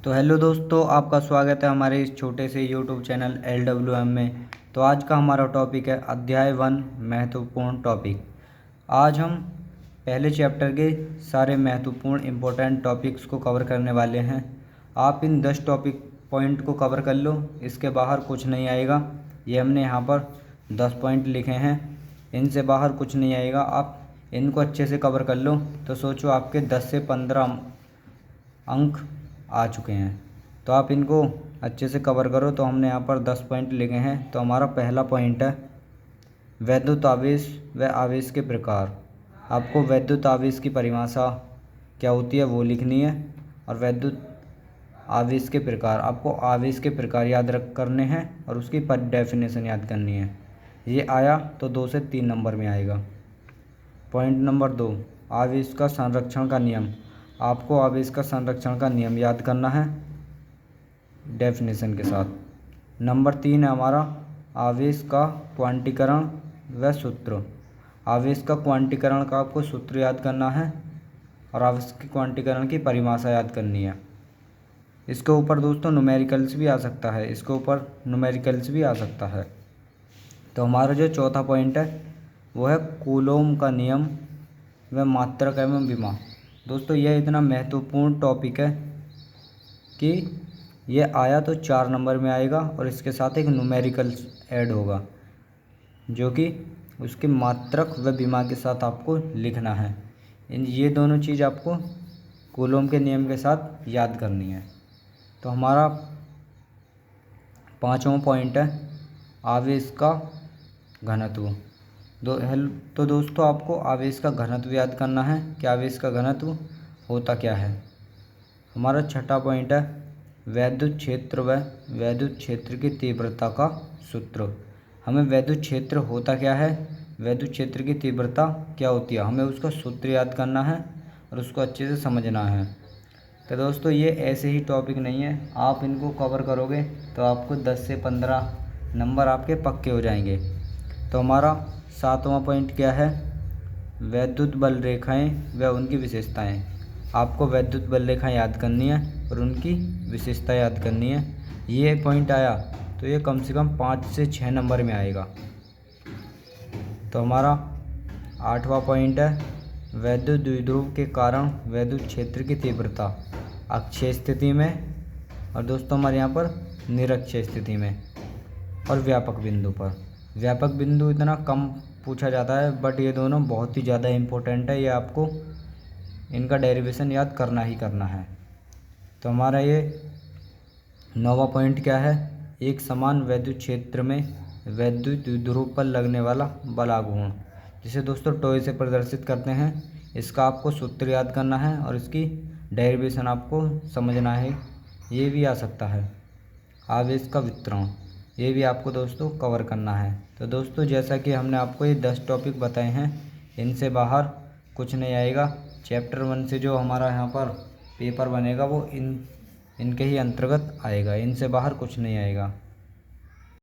तो हेलो दोस्तों, आपका स्वागत है हमारे इस छोटे से यूट्यूब चैनल LWM में। तो आज का हमारा टॉपिक है अध्याय 1 महत्वपूर्ण टॉपिक। आज हम पहले चैप्टर के सारे महत्वपूर्ण इम्पोर्टेंट टॉपिक्स को कवर करने वाले हैं। आप इन 10 टॉपिक पॉइंट को कवर कर लो, इसके बाहर कुछ नहीं आएगा। ये हमने यहाँ पर 10 पॉइंट लिखे हैं, इनसे बाहर कुछ नहीं आएगा। आप इनको अच्छे से कवर कर लो तो सोचो आपके 10 से 15 अंक आ चुके हैं। तो आप इनको अच्छे से कवर करो। तो हमने यहाँ पर 10 पॉइंट लिखे हैं। तो हमारा पहला पॉइंट है वैद्युत आवेश व आवेश के प्रकार। आपको वैद्युत आवेश की परिभाषा क्या होती है वो लिखनी है, और वैद्युत आवेश के प्रकार, आपको आवेश के प्रकार याद रख करने हैं और उसकी डेफिनेशन याद करनी है। ये आया तो 2 से 3 नंबर में आएगा। पॉइंट नंबर 2, आवेश का संरक्षण का नियम। आपको आवेश का संरक्षण का नियम याद करना है डेफिनेशन के साथ। नंबर 3 है हमारा आवेश का क्वांटीकरण व सूत्र। आवेश का क्वांटीकरण का आपको सूत्र याद करना है और आवेश के क्वांटीकरण की परिभाषा याद करनी है। इसके ऊपर दोस्तों न्यूमेरिकल्स भी आ सकता है, इसके ऊपर न्यूमेरिकल्स भी आ सकता है। तो हमारा जो चौथा पॉइंट है वो है कूलोम का नियम व मात्रक एवं विमा। दोस्तों यह इतना महत्वपूर्ण टॉपिक है कि ये आया तो 4 नंबर में आएगा और इसके साथ एक न्यूमेरिकल ऐड होगा जो कि उसके मात्रक व विमा के साथ आपको लिखना है। ये दोनों चीज़ आपको कूलोम के नियम के साथ याद करनी है। तो हमारा 5वां पॉइंट है आवेश का घनत्व। तो दोस्तों आपको आवेश का घनत्व याद करना है कि आवेश का घनत्व होता क्या है। हमारा 6वां पॉइंट है वैद्युत क्षेत्र व वैद्युत क्षेत्र की तीव्रता का सूत्र। हमें वैद्युत क्षेत्र होता क्या है, वैद्युत क्षेत्र की तीव्रता क्या होती है, हमें उसका सूत्र याद करना है और उसको अच्छे से समझना है। तो दोस्तों ये ऐसे ही टॉपिक नहीं है, आप इनको कवर करोगे तो आपको 10 से 15 नंबर आपके पक्के हो जाएंगे। तो हमारा 7वां पॉइंट क्या है, वैद्युत बल रेखाएं व उनकी विशेषताएं। आपको वैद्युत बल रेखाएं याद करनी है और उनकी विशेषता याद करनी है। ये पॉइंट आया तो ये कम से कम 5 से 6 नंबर में आएगा। तो हमारा 8वां पॉइंट है वैद्युत द्विध्रुव के कारण वैद्युत क्षेत्र की तीव्रता अक्षीय स्थिति में, और दोस्तों हमारे यहाँ पर निरक्षीय स्थिति में और व्यापक बिंदु पर। व्यापक बिंदु इतना कम पूछा जाता है, बट ये दोनों बहुत ही ज़्यादा इम्पोर्टेंट है। ये आपको इनका डेरिवेशन याद करना ही करना है। तो हमारा ये 9वां पॉइंट क्या है, एक समान वैद्युत क्षेत्र में वैद्युत द्विध्रुव पर लगने वाला बल आघूर्ण, जिसे दोस्तों टॉय से प्रदर्शित करते हैं। इसका आपको सूत्र याद करना है और इसकी डेरिवेशन आपको समझना है। ये भी आ सकता है आवेश का वितरण, ये भी आपको दोस्तों कवर करना है। तो दोस्तों जैसा कि हमने आपको ये 10 टॉपिक बताए हैं, इनसे बाहर कुछ नहीं आएगा। चैप्टर 1 से जो हमारा यहाँ पर पेपर बनेगा वो इनके ही अंतर्गत आएगा, इनसे बाहर कुछ नहीं आएगा।